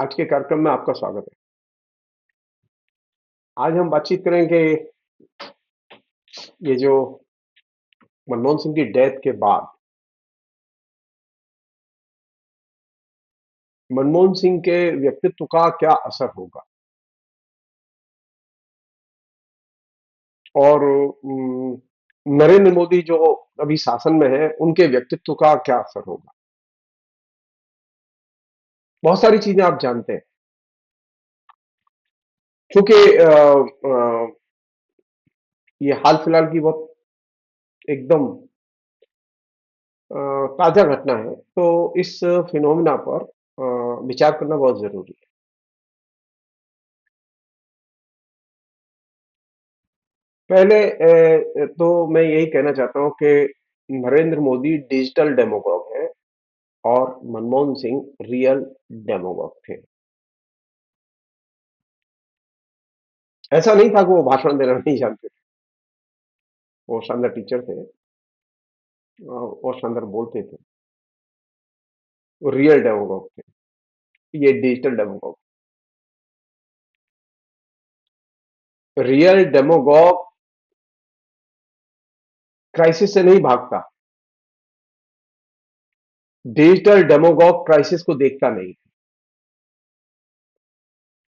आज के कार्यक्रम में आपका स्वागत है। आज हम बातचीत करेंगे ये जो मनमोहन सिंह की डेथ के बाद मनमोहन सिंह के व्यक्तित्व का क्या असर होगा और नरेंद्र मोदी जो अभी शासन में है उनके व्यक्तित्व का क्या असर होगा। बहुत सारी चीजें आप जानते हैं क्योंकि ये हाल फिलहाल की बहुत एकदम ताजा घटना है, तो इस फिनोमिना पर विचार करना बहुत जरूरी है। पहले तो मैं यही कहना चाहता हूं कि नरेंद्र मोदी डिजिटल डेमोगॉग है और मनमोहन सिंह रियल डेमोगॉग थे। ऐसा नहीं था कि वो भाषण देना नहीं जानते थे। वो शानदार टीचर थे और शानदार बोलते थे। वो रियल डेमोगॉग थे। ये digital demagogue. Real demagogue crisis से नहीं भागता। डिजिटल डेमोगॉग क्राइसिस को देखता नहीं।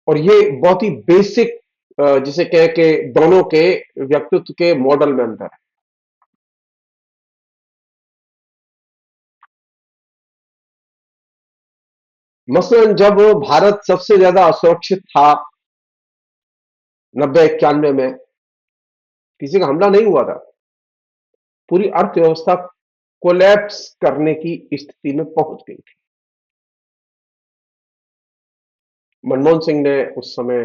और ये बहुत ही बेसिक, जिसे कह के दोनों के व्यक्तित्व के मॉडल में अंतर है। मसलन जब भारत सबसे ज्यादा असुरक्षित था 90-91 में, किसी का हमला नहीं हुआ था, पूरी अर्थव्यवस्था कोलैप्स करने की स्थिति में पहुंच गई थी। मनमोहन सिंह ने उस समय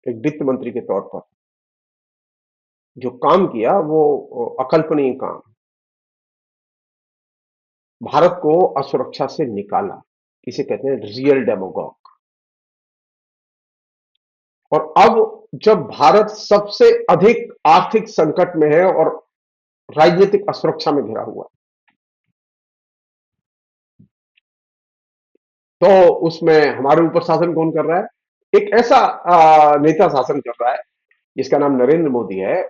एक वित्त मंत्री के तौर पर जो काम किया वो अकल्पनीय काम। भारत को असुरक्षा से निकाला। इसे कहते हैं रियल डेमोगॉग। और अब जब भारत सबसे अधिक आर्थिक संकट में है और राजनीतिक असुरक्षा में घिरा हुआ है, तो उसमें हमारे ऊपर शासन कौन कर रहा है? एक ऐसा नेता शासन कर रहा है जिसका नाम नरेंद्र मोदी है,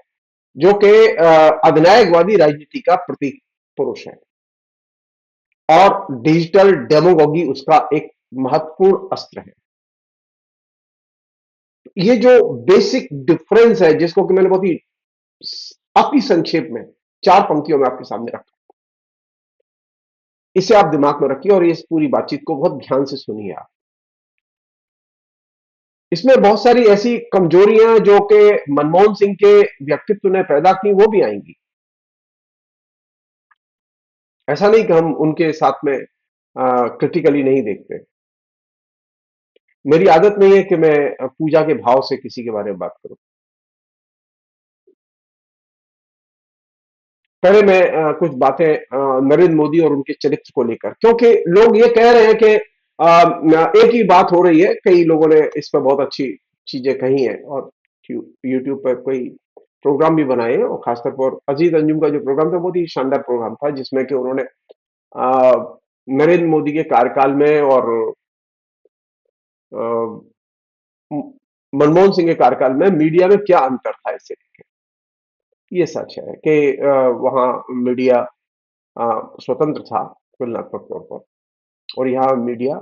जो कि अधिनायकवादी राजनीति का प्रतीक पुरुष है। और डिजिटल डेमोगोगी उसका एक महत्वपूर्ण अस्त्र है। ये जो बेसिक डिफरेंस है, जिसको कि मैंने बहुत ही अति संक्षेप में 4 पंक्तियों में आपके सामने रखा, इसे आप दिमाग में रखिए और इस पूरी बातचीत को बहुत ध्यान से सुनिए आप। इसमें बहुत सारी ऐसी कमजोरियां जो कि मनमोहन सिंह के व्यक्तित्व ने पैदा की, वो भी आएंगी। ऐसा नहीं कि हम उनके साथ में क्रिटिकली नहीं देखते। मेरी आदत नहीं है कि मैं पूजा के भाव से किसी के बारे में बात करूं। पहले मैं कुछ बातें नरेंद्र मोदी और उनके चरित्र को लेकर, क्योंकि लोग ये कह रहे हैं कि एक ही बात हो रही है। कई लोगों ने इस पर बहुत अच्छी चीजें कही हैं और यूट्यूब पर कोई प्रोग्राम भी बनाए हैं, और खासतौर पर अजीत अंजुम का जो प्रोग्राम था बहुत ही शानदार प्रोग्राम था, जिसमें कि उन्होंने नरेंद्र मोदी के कार्यकाल में और अ, मनमोहन सिंह के कार्यकाल में मीडिया में क्या अंतर था इससे। ये सच है कि वहां मीडिया स्वतंत्र था तुलनात्मक तौर पर, और यहाँ मीडिया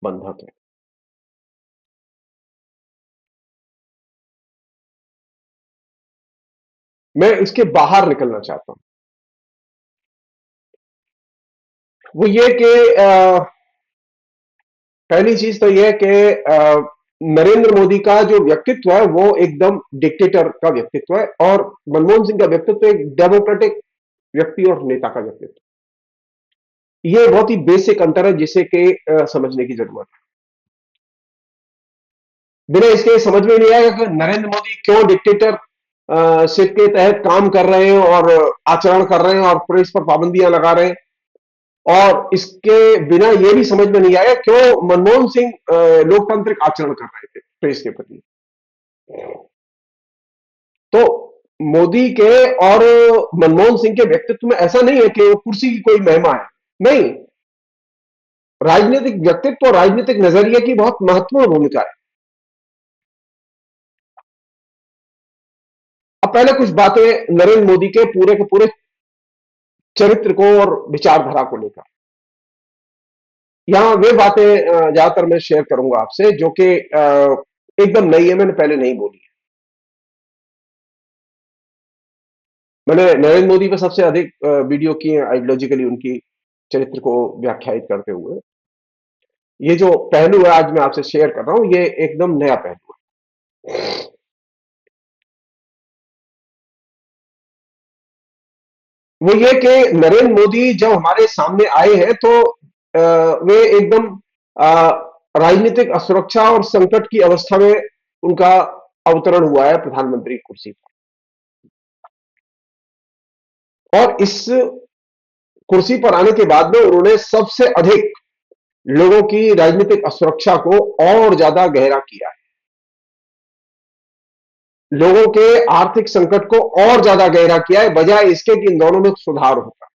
बंधक है। मैं इसके बाहर निकलना चाहता हूं। वो ये कि पहली चीज तो यह कि नरेंद्र मोदी का जो व्यक्तित्व है वो एकदम डिक्टेटर का व्यक्तित्व है, और मनमोहन सिंह का व्यक्तित्व एक डेमोक्रेटिक व्यक्ति और नेता का व्यक्तित्व। ये बहुत ही बेसिक अंतर है जिसे कि समझने की जरूरत है। बिना इसके समझ में नहीं आएगा कि नरेंद्र मोदी क्यों डिक्टेटर शिप के तहत काम कर रहे हैं और आचरण कर रहे हैं और प्रेस पर पाबंदियां लगा रहे हैं। और इसके बिना यह भी समझ में नहीं आया क्यों मनमोहन सिंह लोकतांत्रिक आचरण कर रहे थे प्रेस के प्रति। तो मोदी के और मनमोहन सिंह के व्यक्तित्व में ऐसा नहीं है कि वो कुर्सी की कोई महिमा है। नहीं, राजनीतिक व्यक्तित्व और राजनीतिक नजरिए की बहुत महत्वपूर्ण भूमिका है। अब पहले कुछ बातें नरेंद्र मोदी के पूरे चरित्र को और विचारधारा को लेकर। यहां वे बातें ज्यादातर मैं शेयर करूंगा आपसे जो कि एकदम नई है, मैंने पहले नहीं बोली है। मैंने नरेंद्र मोदी पर सबसे अधिक वीडियो किए हैं आइडियोलॉजिकली उनकी चरित्र को व्याख्यायित करते हुए। ये जो पहलू है आज मैं आपसे शेयर कर रहा हूं, ये एकदम नया पहलू है। वो ये कि नरेंद्र मोदी जब हमारे सामने आए हैं तो वे एकदम राजनीतिक असुरक्षा और संकट की अवस्था में उनका अवतरण हुआ है प्रधानमंत्री की कुर्सी पर। और इस कुर्सी पर आने के बाद में उन्होंने सबसे अधिक लोगों की राजनीतिक असुरक्षा को और ज्यादा गहरा किया है, लोगों के आर्थिक संकट को और ज्यादा गहरा किया है, बजाय इसके कि इन दोनों में सुधार होगा।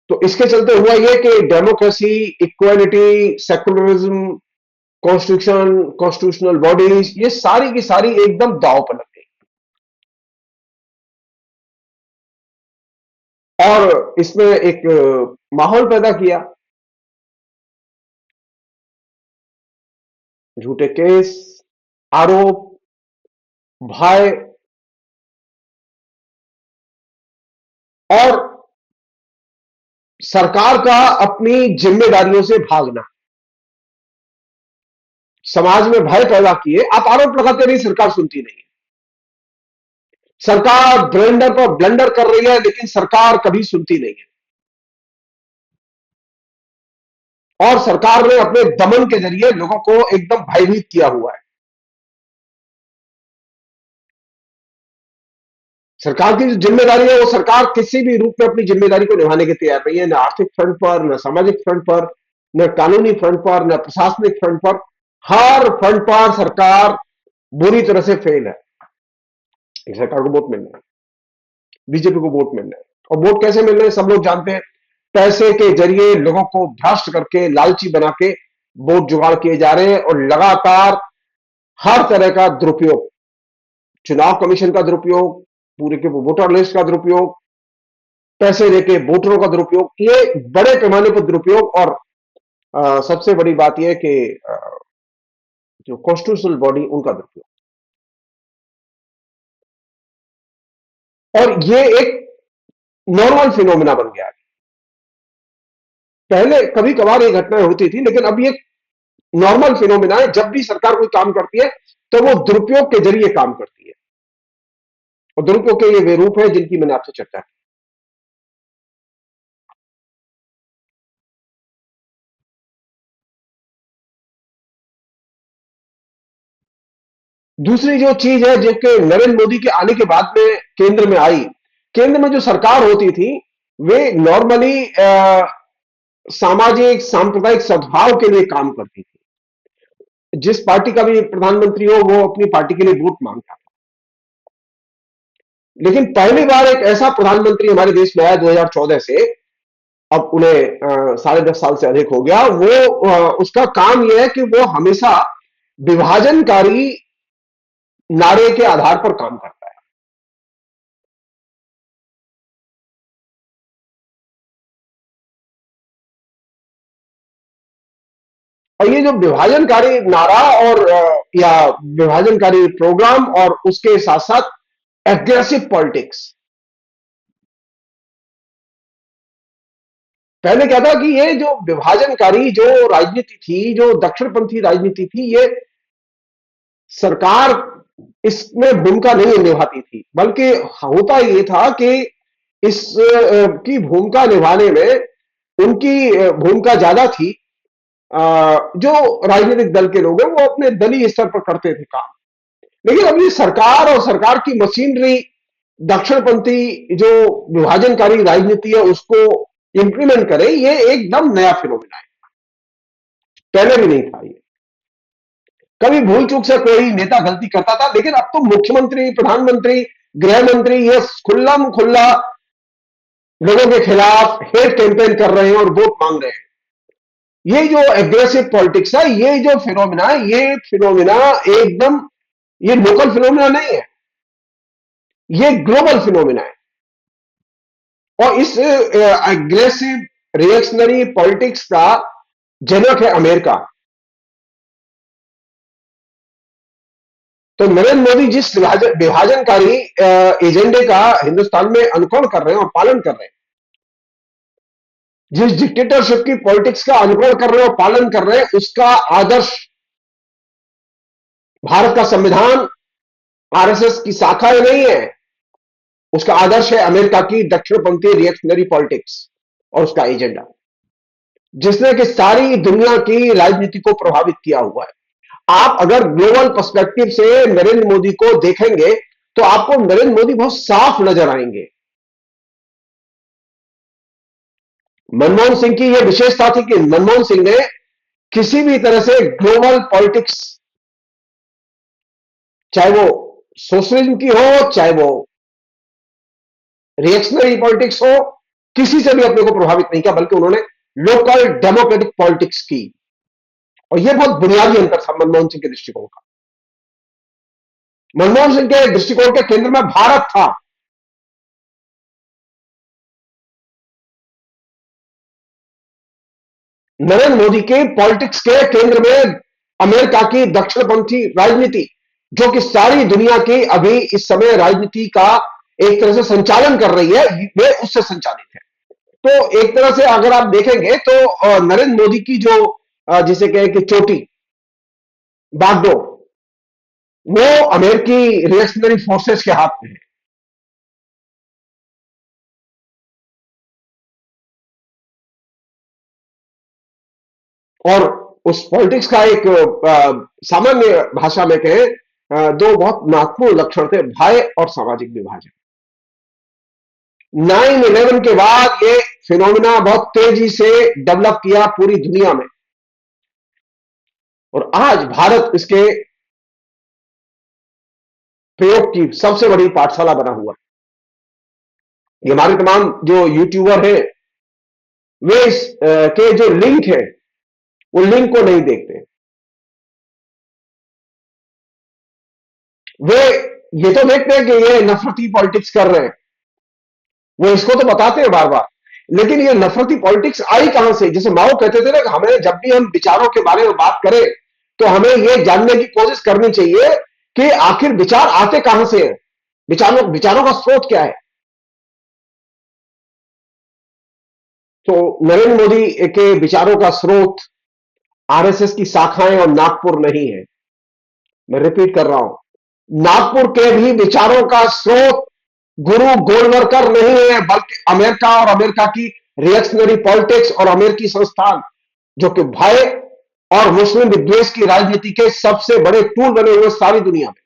तो इसके चलते हुआ यह कि democracy, equality, secularism, constitutional bodies, ये सारी की सारी एकदम दांव पर लग गई। और इसमें एक माहौल पैदा किया, झूठे केस, आरोप, भय और सरकार का अपनी जिम्मेदारियों से भागना, समाज में भय पैदा किए। आप आरोप लगाते नहीं, सरकार सुनती नहीं है। सरकार ब्लेंडर पर ब्लेंडर कर रही है, लेकिन सरकार कभी सुनती नहीं है। और सरकार ने अपने दमन के जरिए लोगों को एकदम भयभीत किया हुआ है। सरकार की जो जिम्मेदारी है, वो सरकार किसी भी रूप में अपनी जिम्मेदारी को निभाने के तैयार नहीं है, न आर्थिक फ्रंट पर, न सामाजिक फ्रंट पर, न कानूनी फ्रंट पर, न प्रशासनिक फ्रंट पर। हर फ्रंट पर सरकार बुरी तरह से फेल है। सरकार को वोट मिलना है, बीजेपी को वोट मिलना है। और वोट कैसे मिल रहे हैं सब लोग जानते हैं। पैसे के जरिए लोगों को भ्रष्ट करके, लालची बना के वोट जुगाड़ किए जा रहे हैं। और लगातार हर तरह का दुरुपयोग, चुनाव कमीशन का दुरुपयोग, पूरे के वोटर लिस्ट का दुरुपयोग, पैसे देके वोटरों का दुरुपयोग, ये बड़े पैमाने पर दुरुपयोग। और सबसे बड़ी बात यह है कि जो कॉन्स्टिट्यूशनल बॉडी, उनका दुरुपयोग। और ये एक नॉर्मल फिनोमिना बन गया है। पहले कभी कभार ये घटनाएं होती थी, लेकिन अब ये नॉर्मल फिनोमिना है। जब भी सरकार कोई काम करती है तो वो दुरुपयोग के जरिए काम करती है। और दुरुपयोग के ये वे रूप है जिनकी मैंने आपसे चर्चा की। दूसरी जो चीज है जो कि नरेंद्र मोदी के आने के बाद में केंद्र में आई, केंद्र में जो सरकार होती थी, वे नॉर्मली सामाजिक सांप्रदायिक सद्भाव के लिए काम करती थी। जिस पार्टी का भी प्रधानमंत्री हो, वो अपनी पार्टी के लिए वोट मांगता था। लेकिन पहली बार एक ऐसा प्रधानमंत्री हमारे देश में आया 2014 से, अब उन्हें 10.5 साल से अधिक हो गया। वो उसका काम यह है कि वो हमेशा विभाजनकारी नारे के आधार पर काम करता है। और ये जो विभाजनकारी नारा और या विभाजनकारी प्रोग्राम, और उसके साथ साथ एग्रेसिव पॉलिटिक्स। पहले क्या था कि ये जो विभाजनकारी जो राजनीति थी, जो दक्षिणपंथी राजनीति थी, ये सरकार इसमें भूमिका नहीं निभाती थी। बल्कि होता ये था कि इस की भूमिका निभाने में उनकी भूमिका ज्यादा थी। जो राजनीतिक दल के लोग हैं वो अपने दलीय स्तर पर करते थे काम। लेकिन अब ये सरकार और सरकार की मशीनरी दक्षिणपंथी जो विभाजनकारी राजनीति है उसको इंप्लीमेंट करे, ये एकदम नया फिनोमिना है, पहले भी नहीं था ये। कभी भूल चूक से कोई नेता गलती करता था, लेकिन अब तो मुख्यमंत्री, प्रधानमंत्री, गृह मंत्री, ये खुल्लम खुल्ला लोगों के खिलाफ हेट कैंपेन कर रहे हैं और वोट मांग रहे हैं। ये जो एग्रेसिव पॉलिटिक्स है, ये जो फिनोमिना है, ये फिनोमिना एकदम, ये लोकल फिनोमिना नहीं है, ये ग्लोबल फिनोमिना है। और इस एग्रेसिव रिएक्शनरी पॉलिटिक्स का जनक है अमेरिका। तो नरेंद्र मोदी जिस विभाजनकारी एजेंडे का हिंदुस्तान में अनुकरण कर रहे हैं और पालन कर रहे हैं, जिस डिक्टेटरशिप की पॉलिटिक्स का अनुकरण कर रहे हैं और पालन कर रहे हैं, उसका आदर्श भारत का संविधान, आरएसएस की शाखा नहीं है। उसका आदर्श है अमेरिका की दक्षिणपंथी रिएक्शनरी पॉलिटिक्स और उसका एजेंडा, जिसने कि सारी दुनिया की राजनीति को प्रभावित किया हुआ है। आप अगर ग्लोबल पर्सपेक्टिव से नरेंद्र मोदी को देखेंगे तो आपको नरेंद्र मोदी बहुत साफ नजर आएंगे। मनमोहन सिंह की यह विशेषता थी कि मनमोहन सिंह ने किसी भी तरह से ग्लोबल पॉलिटिक्स, चाहे वो सोशलिज्म की हो, चाहे वो रिएक्शनरी पॉलिटिक्स हो, किसी से भी अपने को प्रभावित नहीं किया, बल्कि उन्होंने लोकल डेमोक्रेटिक पॉलिटिक्स की। और यह बहुत बुनियादी अंतर था मनमोहन सिंह के दृष्टिकोण का। मनमोहन सिंह के दृष्टिकोण के केंद्र में भारत था। नरेंद्र मोदी के पॉलिटिक्स के केंद्र में अमेरिका की दक्षिणपंथी राजनीति, जो कि सारी दुनिया की अभी इस समय राजनीति का एक तरह से संचालन कर रही है, वे उससे संचालित है। तो एक तरह से अगर आप देखेंगे तो नरेंद्र मोदी की जो जिसे कहें कि चोटी, बागडोर, वो अमेरिकी रिएक्शनरी फोर्सेस के हाथ में है। और उस पॉलिटिक्स का एक सामान्य भाषा में कहें, दो बहुत महत्वपूर्ण लक्षण थे, भय और सामाजिक विभाजन। 9/11 के बाद ये फिनोमिना बहुत तेजी से डेवलप किया पूरी दुनिया में, और आज भारत इसके प्रयोग की सबसे बड़ी पाठशाला बना हुआ है। ये हमारे तमाम जो यूट्यूबर हैं, वे इस के जो लिंक है, वो लिंक को नहीं देखते। वे ये तो देखते हैं कि ये नफरती पॉलिटिक्स कर रहे हैं, वो इसको तो बताते हैं बार बार, लेकिन ये नफरती पॉलिटिक्स आई कहां से? जैसे माओ कहते थे ना कि हमें जब भी हम विचारों के बारे में बात करें तो हमें यह जानने की कोशिश करनी चाहिए कि आखिर विचार आते कहां से हैं, विचारों का स्रोत क्या है। तो नरेंद्र मोदी के विचारों का स्रोत आरएसएस की शाखाएं और नागपुर नहीं है। मैं रिपीट कर रहा हूं, नागपुर के भी विचारों का स्रोत गुरु गोलवरकर नहीं है, बल्कि अमेरिका और अमेरिका की रिएक्शनरी पॉलिटिक्स और अमेरिकी संस्थान, जो कि भय और मुस्लिम विद्वेष की राजनीति के सबसे बड़े टूल बने हुए सारी दुनिया में,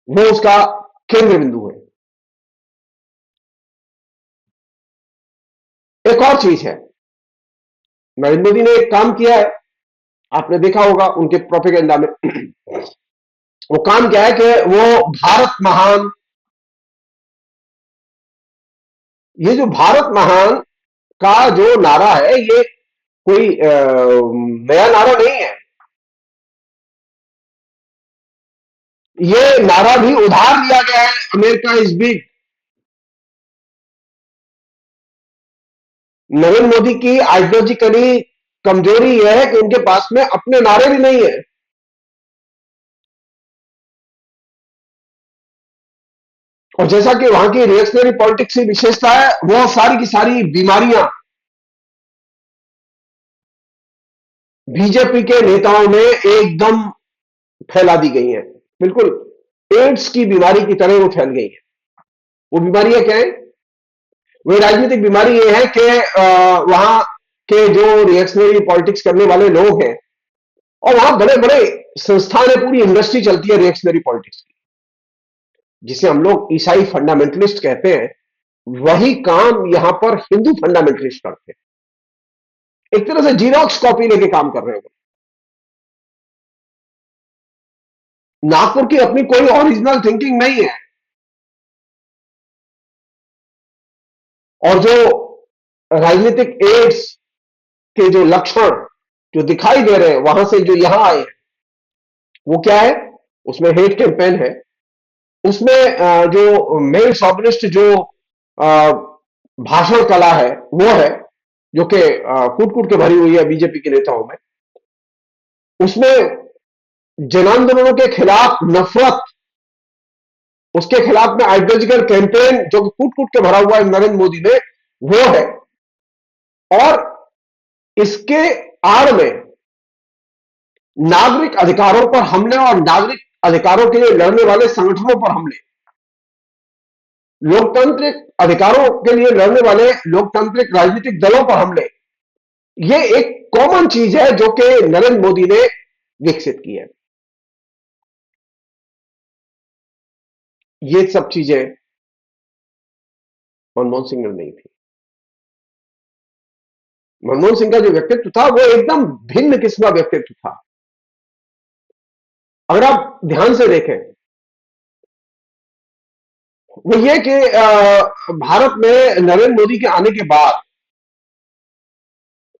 वो उसका केंद्र बिंदु है। एक और चीज है, नरेंद्र मोदी ने एक काम किया है, आपने देखा होगा उनके प्रोपेगेंडा में। वो काम क्या है कि वो भारत महान, ये जो भारत महान का जो नारा है, ये कोई नया नारा नहीं है। ये नारा भी उधार लिया गया है, America is big. Narendra Modi की आइडियोलॉजिकली कमजोरी यह है कि उनके पास में अपने नारे भी नहीं है। और जैसा कि वहां की रिएक्शनरी पॉलिटिक्स की विशेषता है, वो सारी की सारी बीमारियां बीजेपी के नेताओं में एकदम फैला दी गई हैं। बिल्कुल एड्स की बीमारी की तरह वो फैल गई है। वो बीमारियां क्या है? वो राजनीतिक बीमारी ये है कि वहां के जो रिएक्शनरी पॉलिटिक्स करने वाले लोग हैं, और वहां बड़े बड़े संस्थान है, पूरी इंडस्ट्री चलती है रिएक्शनरी पॉलिटिक्स की, जिसे हम लोग ईसाई फंडामेंटलिस्ट कहते हैं। वही काम यहां पर हिंदू फंडामेंटलिस्ट करते हैं। एक तरह से जीरोक्स कॉपी लेके काम कर रहे हैं। नागपुर की अपनी कोई ओरिजिनल थिंकिंग नहीं है। और जो राजनीतिक एड्स के जो लक्षण जो दिखाई दे रहे हैं वहां से जो यहां आए हैं, वो क्या है? उसमें हेट कैंपेन है, उसमें जो मेल शॉविनिस्ट जो अ, भाषण कला है वो है, जो कि कूट कूट के भरी हुई है बीजेपी के नेताओं में। उसमें जनांदोलनों के खिलाफ नफरत, उसके खिलाफ में आइडियोलॉजिकल कैंपेन जो कि कूट कूट के भरा हुआ है नरेंद्र मोदी में, वो है। और इसके आड़ में नागरिक अधिकारों पर हमले और नागरिक अधिकारों के लिए लड़ने वाले संगठनों पर हमले, लोकतांत्रिक अधिकारों के लिए लड़ने वाले लोकतांत्रिक राजनीतिक दलों पर हमले, ये एक कॉमन चीज है जो कि नरेंद्र मोदी ने विकसित की है। ये सब चीजें मनमोहन सिंह में नहीं थी। मनमोहन सिंह का जो व्यक्तित्व था वो एकदम भिन्न किस्म का व्यक्तित्व था। अगर आप ध्यान से देखें, वो ये कि भारत में नरेंद्र मोदी के आने के बाद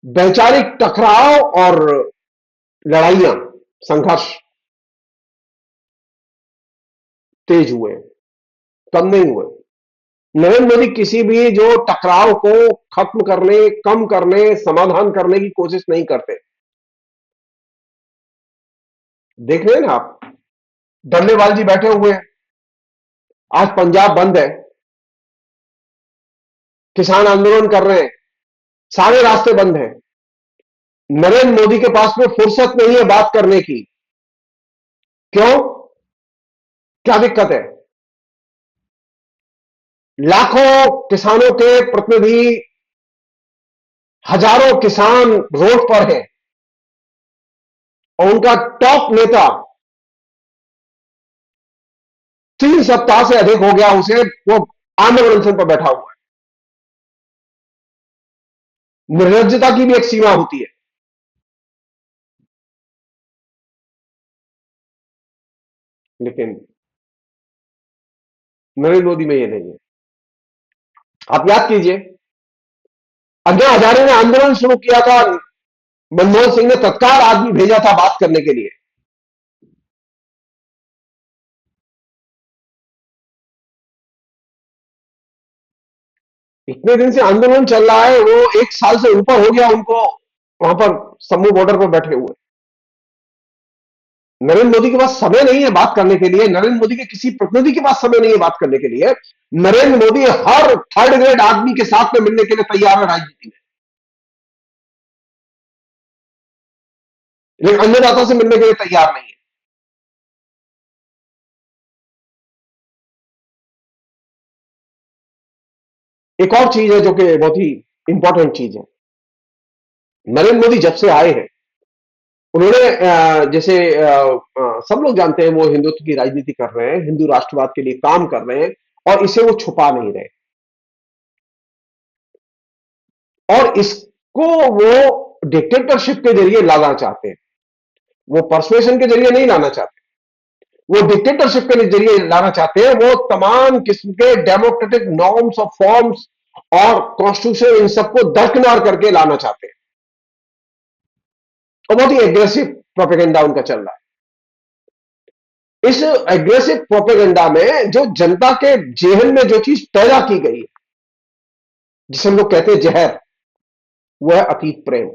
वैचारिक टकराव और लड़ाइयां, संघर्ष तेज हुए, कम नहीं हुए। नरेंद्र मोदी किसी भी जो टकराव को खत्म करने, कम करने, समाधान करने की कोशिश नहीं करते। देख रहे हैं ना आप, डल्लेवाल जी बैठे हुए हैं, आज पंजाब बंद है, किसान आंदोलन कर रहे हैं, सारे रास्ते बंद हैं। नरेंद्र मोदी के पास में फुर्सत नहीं है बात करने की। क्यों? क्या दिक्कत है? लाखों किसानों के प्रतिनिधि, हजारों किसान रोड पर हैं और उनका टॉप नेता 3 सप्ताह से अधिक हो गया उसे, वो आंदोलन अनशन पर बैठा हुआ है। निर्लज्जता की भी एक सीमा होती है। लेकिन नरेंद्र मोदी में ये नहीं है। आप याद कीजिए, अन्ना हजारे ने आंदोलन शुरू किया था, मनमोहन सिंह ने तत्काल आदमी भेजा था बात करने के लिए। इतने दिन से आंदोलन चल रहा है, वो 1 साल से ऊपर हो गया उनको वहां पर समूह बॉर्डर पर बैठे हुए। नरेंद्र मोदी के पास समय नहीं है बात करने के लिए, नरेंद्र मोदी के किसी प्रतिनिधि के पास समय नहीं है बात करने के लिए। नरेंद्र मोदी हर थर्ड ग्रेड आदमी के साथ में मिलने के लिए तैयार है राजनीति में, लेकिन अन्नदाता से मिलने के लिए तैयार नहीं है। एक और चीज है जो कि बहुत ही इंपॉर्टेंट चीज है। नरेंद्र मोदी जब से आए हैं, उन्होंने जैसे सब लोग जानते हैं वो हिंदुत्व की राजनीति कर रहे हैं, हिंदू राष्ट्रवाद के लिए काम कर रहे हैं, और इसे वो छुपा नहीं रहे। और इसको वो डिक्टेटरशिप के जरिए लाना चाहते हैं, वो परसुएशन के जरिए नहीं लाना चाहते, वो डिक्टेटरशिप के जरिए लाना चाहते हैं। वो तमाम किस्म के डेमोक्रेटिक नॉर्म्स और फॉर्म्स और कॉन्स्टिट्यूशन, इन सबको दरकिनार करके लाना चाहते हैं। और बहुत ही एग्रेसिव प्रोपेगेंडा उनका चल रहा है। इस एग्रेसिव प्रोपेगेंडा में जो जनता के जेहन में जो चीज पैदा की गई है, जिसे हम लोग कहते हैं जहर, वो है अतीत प्रेम।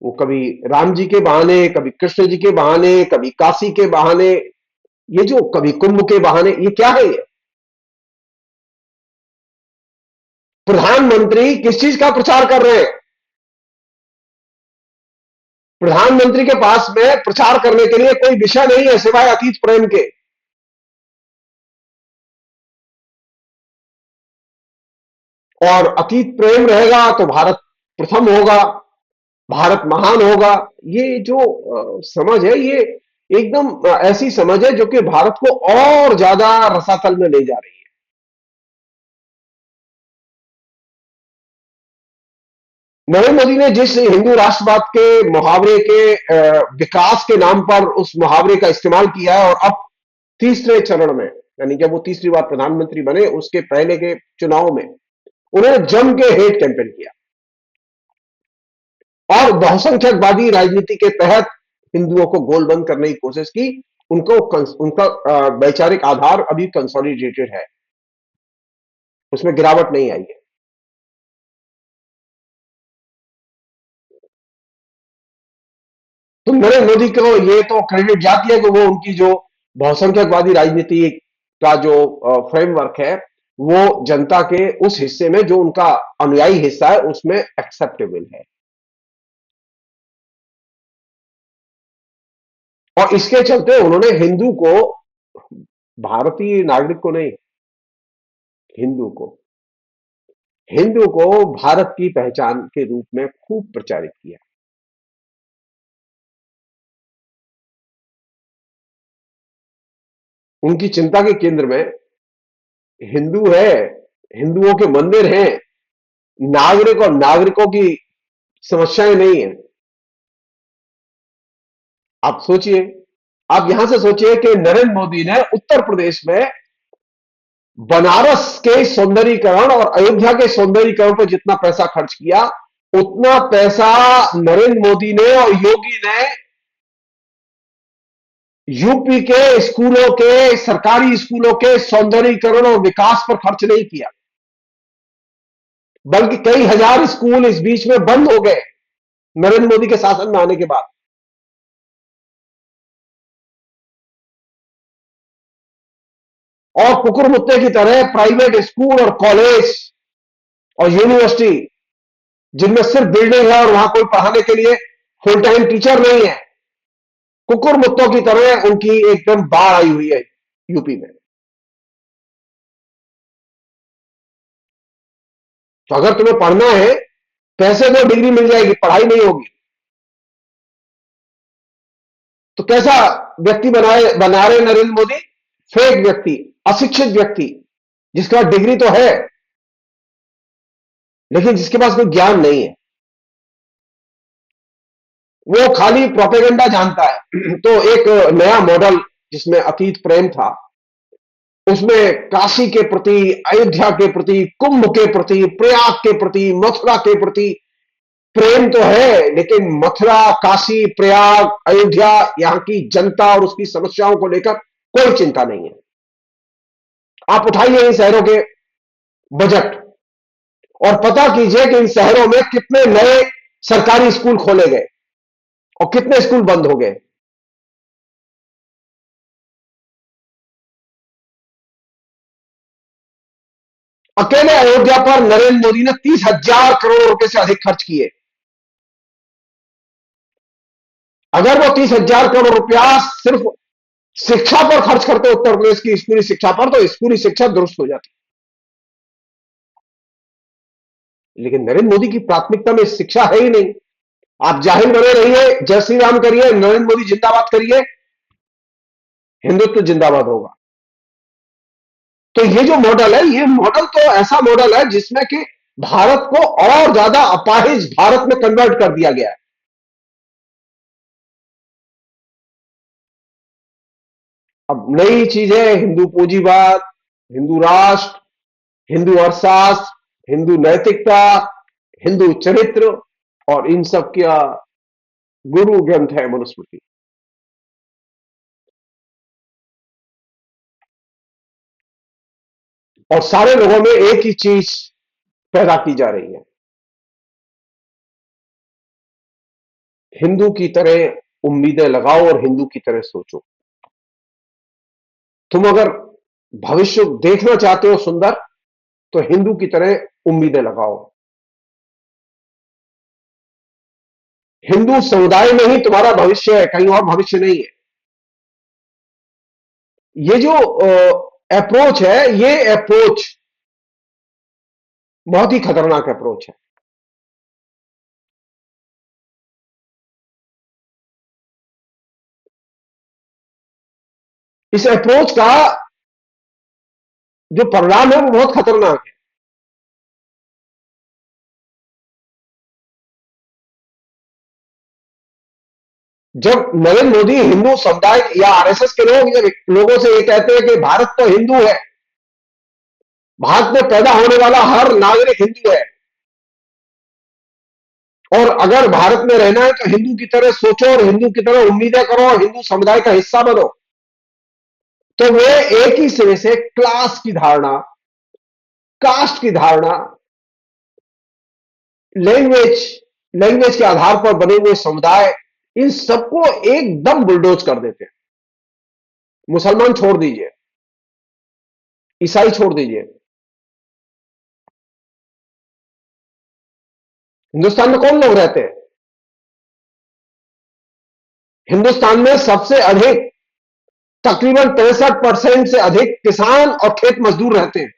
वो कभी राम जी के बहाने, कभी कृष्ण जी के बहाने, कभी काशी के बहाने, ये जो कभी कुंभ के बहाने, ये क्या है? ये प्रधानमंत्री किस चीज का प्रचार कर रहे हैं? प्रधानमंत्री के पास में प्रचार करने के लिए कोई विषय नहीं है सिवाय अतीत प्रेम के। और अतीत प्रेम रहेगा तो भारत प्रथम होगा, भारत महान होगा। ये जो समझ है, ये एकदम ऐसी समझ है जो कि भारत को और ज्यादा रसातल में ले जा रही है। नरेंद्र मोदी ने जिस हिंदू राष्ट्रवाद के मुहावरे के विकास के नाम पर उस मुहावरे का इस्तेमाल किया है, और अब तीसरे चरण में यानी जब वो तीसरी बार प्रधानमंत्री बने उसके पहले के चुनाव में उन्होंने जम के हेट कैंपेन किया और बहुसंख्यकवादी राजनीति के तहत हिंदुओं को गोलबंद करने की कोशिश की। उनको उनका वैचारिक आधार अभी कंसोलिडेटेड है, उसमें गिरावट नहीं आई है। तो नरेंद्र मोदी को ये तो क्रेडिट जाती है कि वो उनकी जो बहुसंख्यकवादी राजनीति का जो फ्रेमवर्क है वो जनता के उस हिस्से में जो उनका अनुयायी हिस्सा है उसमें एक्सेप्टेबल है। और इसके चलते उन्होंने हिंदू को, भारतीय नागरिक को नहीं, हिंदू को, हिंदू को भारत की पहचान के रूप में खूब प्रचारित किया। उनकी चिंता के केंद्र में हिंदू है, हिंदुओं के मंदिर हैं, नागरिक और नागरिकों की समस्याएं नहीं है। आप सोचिए, आप यहां से सोचिए कि नरेंद्र मोदी ने उत्तर प्रदेश में बनारस के सौंदर्यीकरण और अयोध्या के सौंदर्यीकरण पर जितना पैसा खर्च किया उतना पैसा नरेंद्र मोदी ने और योगी ने यूपी के स्कूलों के, सरकारी स्कूलों के सौंदर्यीकरण और विकास पर खर्च नहीं किया, बल्कि कई हजार स्कूल इस बीच में बंद हो गए नरेंद्र मोदी के शासन में आने के बाद। और कुकुर मुत्ते की तरह प्राइवेट स्कूल और कॉलेज और यूनिवर्सिटी जिनमें सिर्फ बिल्डिंग है और वहां कोई पढ़ाने के लिए फुल टाइम टीचर नहीं है, कुकुर मुत्तों की तरह उनकी एकदम बाढ़ आई हुई है यूपी में। तो अगर तुम्हें पढ़ना है, पैसे में डिग्री मिल जाएगी, पढ़ाई नहीं होगी। तो कैसा व्यक्ति बना रहे नरेंद्र मोदी? फेक व्यक्ति, अशिक्षित व्यक्ति, जिसके पास डिग्री तो है लेकिन जिसके पास कोई ज्ञान नहीं है, वो खाली प्रोपेगेंडा जानता है। तो एक नया मॉडल जिसमें अतीत प्रेम था, उसमें काशी के प्रति, अयोध्या के प्रति, कुंभ के प्रति, प्रयाग के प्रति, मथुरा के प्रति प्रेम तो है, लेकिन मथुरा, काशी, प्रयाग, अयोध्या, यहां की जनता और उसकी समस्याओं को लेकर कोई चिंता नहीं है। आप उठाइए इन शहरों के बजट और पता कीजिए कि इन शहरों में कितने नए सरकारी स्कूल खोले गए और कितने स्कूल बंद हो गए। अकेले अयोध्या पर नरेंद्र मोदी ने 30,000 करोड़ रुपए से अधिक खर्च किए। अगर वो 30,000 करोड़ रुपया सिर्फ शिक्षा पर खर्च करते उत्तर प्रदेश की स्कूली शिक्षा पर, तो स्कूली शिक्षा दुरुस्त हो जाती। लेकिन नरेंद्र मोदी की प्राथमिकता में शिक्षा है ही नहीं। आप जाहिर बने रहिए, जय श्री राम करिए, नरेंद्र मोदी जिंदाबाद करिए, हिंदुत्व जिंदाबाद होगा। तो ये जो मॉडल है, ये मॉडल तो ऐसा मॉडल है जिसमें कि भारत को और ज्यादा अपाहिज भारत में कन्वर्ट कर दिया गया है। अब नई चीजें, हिंदू पूंजीवाद, हिंदू राष्ट्र, हिंदू अर्थशास्त्र, हिंदू नैतिकता, हिंदू चरित्र, और इन सब का गुरु ग्रंथ है मनुस्मृति। और सारे लोगों में एक ही चीज पैदा की जा रही है, हिंदू की तरह उम्मीदें लगाओ और हिंदू की तरह सोचो। तुम अगर भविष्य देखना चाहते हो सुंदर, तो हिंदू की तरह उम्मीदें लगाओ। हिंदू समुदाय में ही तुम्हारा भविष्य है, कहीं और भविष्य नहीं है। ये जो अप्रोच है, ये अप्रोच बहुत ही खतरनाक अप्रोच है। इस अप्रोच का जो परिणाम है वो बहुत खतरनाक है। जब नरेंद्र मोदी हिंदू समुदाय या आरएसएस के लोग जब लोगों से ये कहते हैं कि भारत तो हिंदू है, भारत में पैदा होने वाला हर नागरिक हिंदू है, और अगर भारत में रहना है तो हिंदू की तरह सोचो और हिंदू की तरह उम्मीदें करो और हिंदू समुदाय का हिस्सा बनो, तो वे एक ही सिरे से क्लास की धारणा, कास्ट की धारणा, लैंग्वेज लैंग्वेज के आधार पर बने हुए समुदाय, इन सबको एकदम बुलडोज कर देते हैं। मुसलमान छोड़ दीजिए, ईसाई छोड़ दीजिए, हिंदुस्तान में कौन लोग रहते हैं? हिंदुस्तान में सबसे अधिक, तकरीबन 63% से अधिक किसान और खेत मजदूर रहते हैं,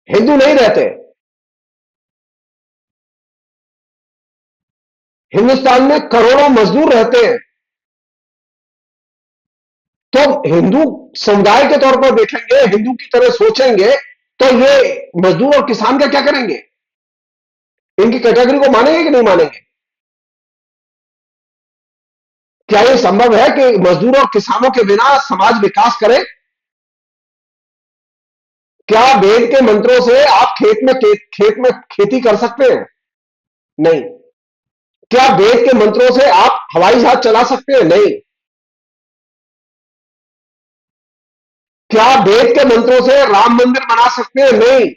हिंदू नहीं रहते। हिंदुस्तान में करोड़ों मजदूर रहते हैं। तो हिंदू समुदाय के तौर पर देखेंगे, हिंदू की तरह सोचेंगे, तो ये मजदूर और किसान का क्या करेंगे? इनकी कैटेगरी को मानेंगे कि नहीं मानेंगे? क्या यह संभव है कि मजदूर और किसानों के बिना समाज विकास करे? क्या वेद के मंत्रों से आप खेत में खेती कर सकते हैं? नहीं। क्या वेद के मंत्रों से आप हवाई जहाज चला सकते हैं? नहीं। क्या वेद के मंत्रों से राम मंदिर बना सकते हैं? नहीं।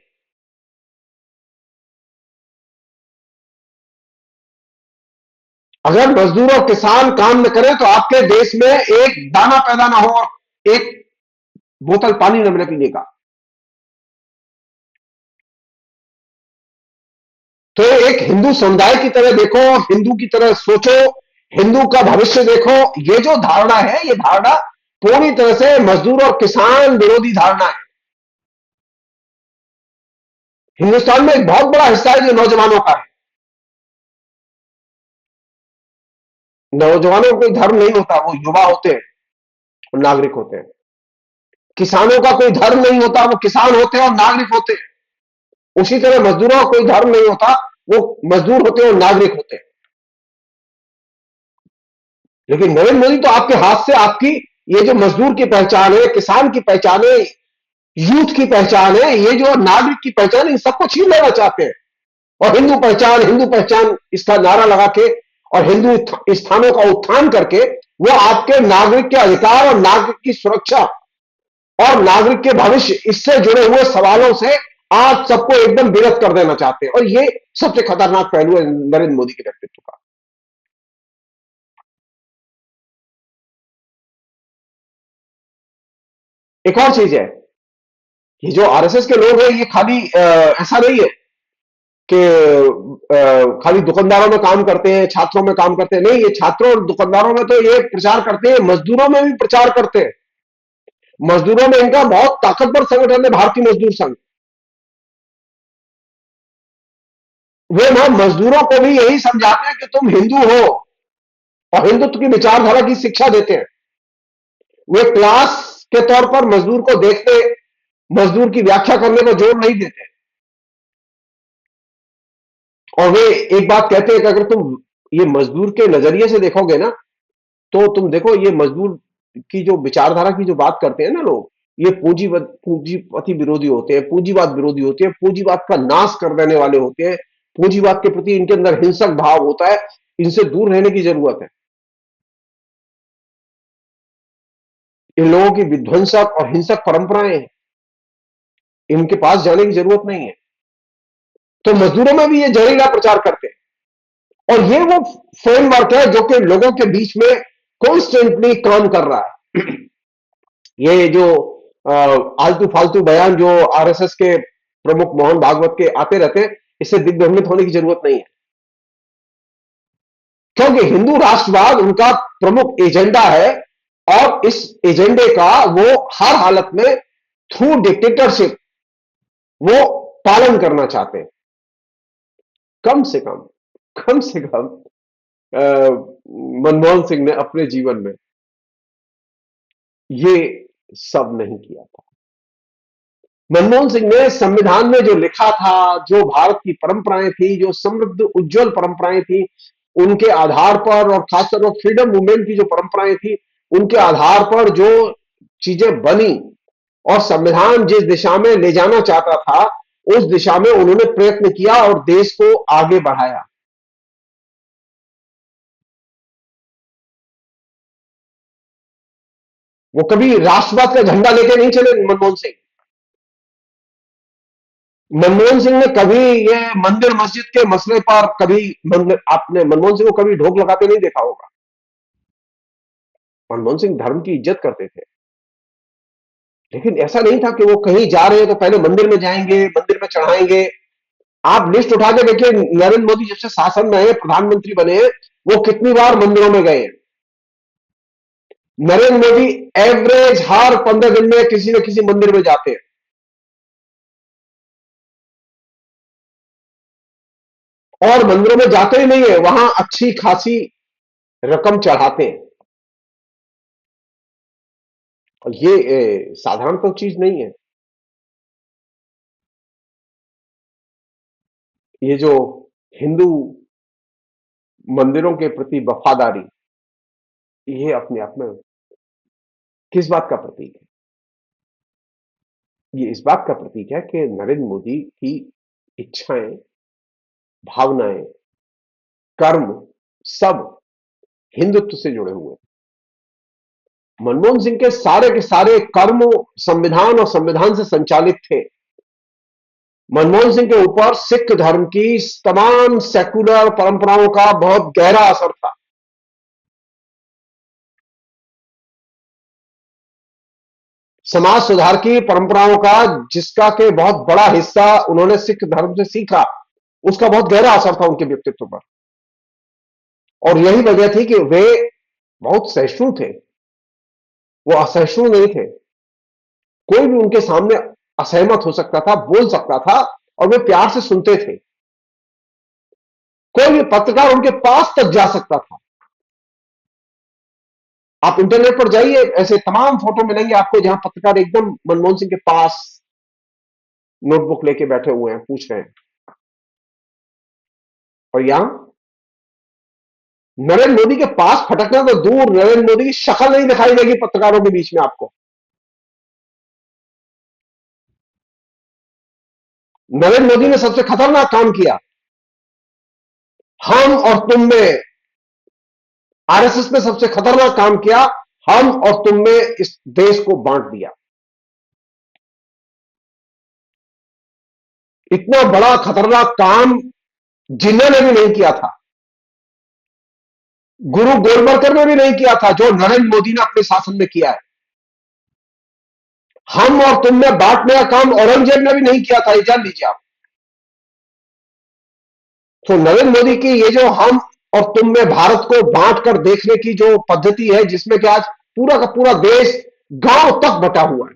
अगर मजदूर और किसान काम न करें तो आपके देश में एक दाना पैदा ना हो और एक बोतल पानी न मिले पीने का। तो एक हिंदू समुदाय की तरह देखो, हिंदू की तरह सोचो, हिंदू का भविष्य देखो। ये जो धारणा है, ये धारणा पूरी तरह से मजदूर और किसान विरोधी धारणा है। हिंदुस्तान में एक बहुत बड़ा हिस्सा है जो नौजवानों का है। नौजवानों को कोई धर्म नहीं होता, वो युवा होते हैं और नागरिक होते हैं। किसानों का कोई धर्म नहीं होता, वो किसान होते हैं और नागरिक होते हैं। उसी तरह मजदूरों का कोई धर्म नहीं होता, वो मजदूर होते हैं और नागरिक होते हैं। लेकिन नरेंद्र मोदी तो आपके हाथ से आपकी ये जो मजदूर की पहचान है, किसान की पहचान है, यूथ की पहचान है, ये जो नागरिक की पहचान है, इन सबको छीन लेना चाहते हैं। और हिंदू पहचान इसका नारा लगा के और हिंदू स्थानों का उत्थान करके वो आपके नागरिक के अधिकार और नागरिक की सुरक्षा और नागरिक के भविष्य, इससे जुड़े हुए सवालों से आप सबको एकदम विरत कर देना चाहते हैं। और ये सबसे खतरनाक पहलू है नरेंद्र मोदी के व्यक्तित्व का। एक और चीज है, ये जो आरएसएस के लोग हैं, ये खाली ऐसा नहीं है कि खाली दुकानदारों में काम करते हैं, छात्रों में काम करते हैं। नहीं, ये छात्रों और दुकानदारों में तो ये प्रचार करते हैं, मजदूरों में भी प्रचार करते हैं। मजदूरों में इनका बहुत ताकतवर संगठन है भारतीय मजदूर संघ। वे वहां मजदूरों को भी यही समझाते हैं कि तुम हिंदू हो, और हिंदुत्व की विचारधारा की शिक्षा देते हैं। वे क्लास के तौर पर मजदूर को देखते, मजदूर की व्याख्या करने पर जोर नहीं देते। और वे एक बात कहते हैं कि अगर तुम ये मजदूर के नजरिए से देखोगे ना, तो तुम देखो, ये मजदूर की जो विचारधारा की जो बात करते हैं ना लोग, ये पूंजीपति विरोधी होते हैं, पूंजीवाद विरोधी होते हैं, पूंजीवाद का नाश कर देने वाले होते हैं, पूंजीवाद के प्रति इनके अंदर हिंसक भाव होता है। इनसे दूर रहने की जरूरत है। इन लोगों की विध्वंसक और हिंसक परंपराएं हैं, इनके पास जाने की जरूरत नहीं है। तो मजदूरों में भी ये जहरीला प्रचार करते हैं, और ये वो फ्रेमवर्क है जो कि लोगों के बीच में कॉन्स्टेंटली काम कर रहा है। ये जो आलतू फालतू बयान जो आरएसएस के प्रमुख मोहन भागवत के आते रहते हैं, इससे दिग्भ्रमित होने की जरूरत नहीं है, क्योंकि हिंदू राष्ट्रवाद उनका प्रमुख एजेंडा है। और इस एजेंडे का वो हर हालत में थ्रू डिक्टेटरशिप वो पालन करना चाहते हैं। कम से कम, कम से कम मनमोहन सिंह ने अपने जीवन में ये सब नहीं किया था। मनमोहन सिंह ने संविधान में जो लिखा था, जो भारत की परंपराएं थी, जो समृद्ध उज्जवल परंपराएं थी, उनके आधार पर, और खासतौर पर फ्रीडम मूवमेंट की जो परंपराएं थी, उनके आधार पर जो चीजें बनी और संविधान जिस दिशा में ले जाना चाहता था, उस दिशा में उन्होंने प्रयत्न किया और देश को आगे बढ़ाया। वो कभी राष्ट्रवाद का झंडा लेके नहीं चले मनमोहन सिंह। मनमोहन सिंह ने कभी ये मंदिर मस्जिद के मसले पर कभी आपने मनमोहन सिंह को कभी ढोक लगाते नहीं देखा होगा। मनमोहन सिंह धर्म की इज्जत करते थे, लेकिन ऐसा नहीं था कि वो कहीं जा रहे हैं तो पहले मंदिर में जाएंगे, मंदिर में चढ़ाएंगे। आप लिस्ट उठा के देखिए, नरेंद्र मोदी जब से शासन में है, प्रधानमंत्री बने हैं, वो कितनी बार मंदिरों में गए हैं। नरेंद्र मोदी एवरेज हर 15 दिन में किसी न किसी मंदिर में जाते हैं, और मंदिरों में जाते ही नहीं है, वहां अच्छी खासी रकम चढ़ाते हैं। और ये साधारण तो चीज नहीं है। ये जो हिंदू मंदिरों के प्रति वफादारी, ये अपने आप में किस बात का प्रतीक है? ये इस बात का प्रतीक है कि नरेंद्र मोदी की इच्छाएं, भावनाएं, कर्म सब हिंदुत्व से जुड़े हुए हैं। मनमोहन सिंह के सारे कर्म संविधान और संविधान से संचालित थे। मनमोहन सिंह के ऊपर सिख धर्म की तमाम सेकुलर परंपराओं का बहुत गहरा असर था। समाज सुधार की परंपराओं का, जिसका के बहुत बड़ा हिस्सा उन्होंने सिख धर्म से सीखा, उसका बहुत गहरा असर था उनके व्यक्तित्व पर। और यही वजह थी कि वे बहुत सहिष्णु थे, वो असहिष्णु नहीं थे। कोई भी उनके सामने असहमत हो सकता था, बोल सकता था, और वे प्यार से सुनते थे। कोई भी पत्रकार उनके पास तक जा सकता था। आप इंटरनेट पर जाइए, ऐसे तमाम फोटो मिलेंगे आपको जहां पत्रकार एकदम मनमोहन सिंह के पास नोटबुक लेके बैठे हुए हैं, पूछ रहे हैं। और यहां नरेंद्र मोदी के पास फटकना तो दूर, नरेंद्र मोदी की शक्ल नहीं दिखाई देगी पत्रकारों के बीच में आपको। नरेंद्र मोदी ने सबसे खतरनाक काम किया, हम और तुम में, आरएसएस ने सबसे खतरनाक काम किया, हम और तुम में इस देश को बांट दिया। इतना बड़ा खतरनाक काम जिन्ना ने भी नहीं किया था, गुरु गोलवलकर ने भी नहीं किया था, जो नरेंद्र मोदी ने अपने शासन में किया है। हम और तुम में बांटने का काम औरंगजेब ने भी नहीं किया था, ये जान लीजिए आप। तो नरेंद्र मोदी की ये जो हम और तुम में भारत को बांट कर देखने की जो पद्धति है, जिसमें कि आज पूरा का पूरा देश गांव तक बटा हुआ है,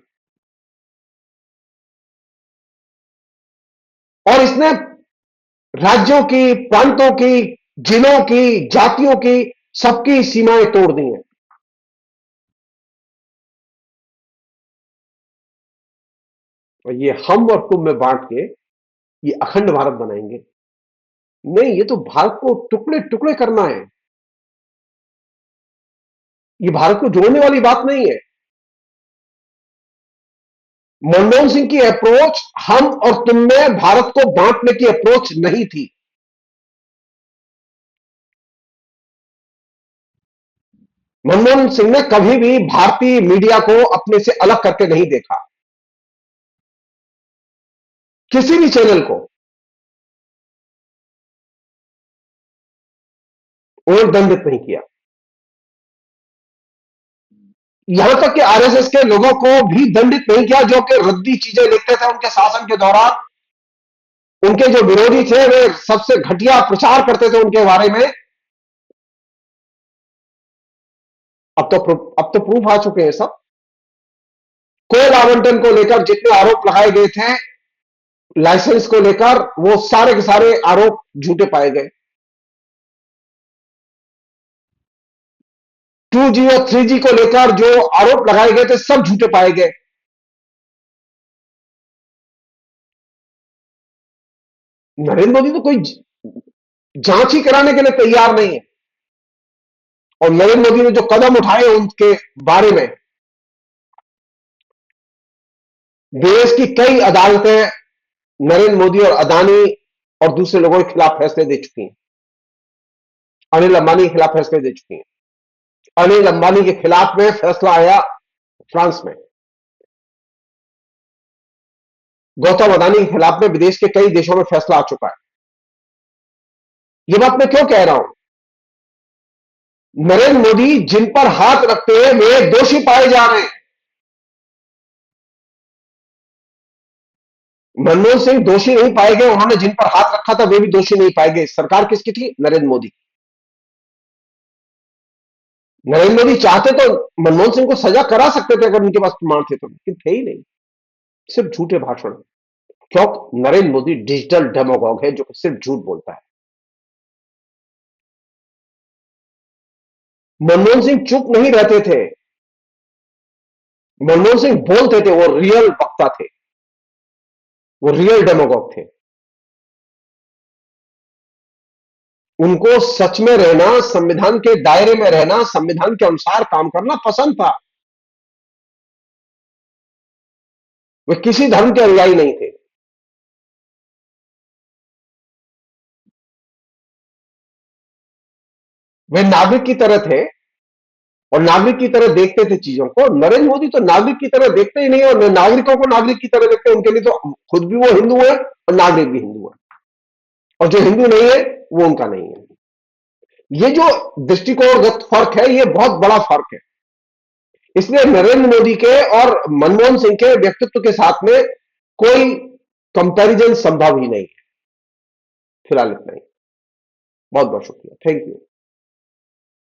और इसने राज्यों की, प्रांतों की, जिलों की, जातियों की, सबकी सीमाएं तोड़ दी हैं। और ये हम और तुम में बांट के ये अखंड भारत बनाएंगे? नहीं, ये तो भारत को टुकड़े टुकड़े करना है। ये भारत को जोड़ने वाली बात नहीं है। मनमोहन सिंह की अप्रोच हम और तुम में भारत को बांटने की अप्रोच नहीं थी। मनमोहन सिंह ने कभी भी भारतीय मीडिया को अपने से अलग करके नहीं देखा, किसी भी चैनल को उन्होंने दंडित नहीं किया। यहां तक कि आरएसएस के लोगों को भी दंडित नहीं किया, जो कि रद्दी चीजें लिखते थे उनके शासन के दौरान। उनके जो विरोधी थे, वे सबसे घटिया प्रचार करते थे उनके बारे में। अब तो प्रूफ आ चुके हैं सब। कोयल आवंटन को लेकर जितने आरोप लगाए गए थे, लाइसेंस को लेकर, वो सारे के सारे आरोप झूठे पाए गए। 2G और 3G को लेकर जो आरोप लगाए गए थे, सब झूठे पाए गए। नरेंद्र मोदी तो कोई जांच ही कराने के लिए तैयार नहीं है। और नरेंद्र मोदी ने जो कदम उठाए उनके बारे में देश की कई अदालतें नरेंद्र मोदी और अदानी और दूसरे लोगों के खिलाफ फैसले दे चुकी हैं। अनिल अंबानी के खिलाफ फैसले दे चुकी हैं। अनिल अंबानी के खिलाफ में फैसला आया फ्रांस में। गौतम अदानी के खिलाफ में विदेश के कई देशों में फैसला आ चुका है। यह बात मैं क्यों कह रहा हूं? नरेंद्र मोदी जिन पर हाथ रखते हैं वे दोषी पाए जा रहे हैं। मनमोहन सिंह दोषी नहीं पाए गए, उन्होंने जिन पर हाथ रखा था वे भी दोषी नहीं पाए गए। सरकार किसकी थी? नरेंद्र मोदी। नरेंद्र मोदी चाहते तो मनमोहन सिंह को सजा करा सकते थे अगर उनके पास प्रमाण थे तो, लेकिन थे ही नहीं। सिर्फ झूठे भाषण। क्यों? नरेंद्र मोदी डिजिटल डेमोगॉग है जो सिर्फ झूठ बोलता है। मनमोहन सिंह चुप नहीं रहते थे। मनमोहन सिंह बोलते थे, वो रियल वक्ता थे, वो रियल डेमोगॉग थे। उनको सच में रहना, संविधान के दायरे में रहना, संविधान के अनुसार काम करना पसंद था। वे किसी धर्म के अनुयायी नहीं थे। वे नागरिक की तरह थे और नागरिक की तरह देखते थे चीजों को। नरेंद्र मोदी तो नागरिक की तरह देखते ही नहीं और नागरिकों को नागरिक की तरह देखते हैं। उनके लिए तो खुद भी वो हिंदू है और नागरिक भी हिंदू है, और जो हिंदू नहीं है वो उनका नहीं है। ये जो दृष्टिकोणगत फर्क है, ये बहुत बड़ा फर्क है। इसलिए नरेंद्र मोदी के और मनमोहन सिंह के व्यक्तित्व के साथ में कोई कंपैरिजन संभव ही नहीं है। फिलहाल इतना ही। बहुत बहुत शुक्रिया। Thank you.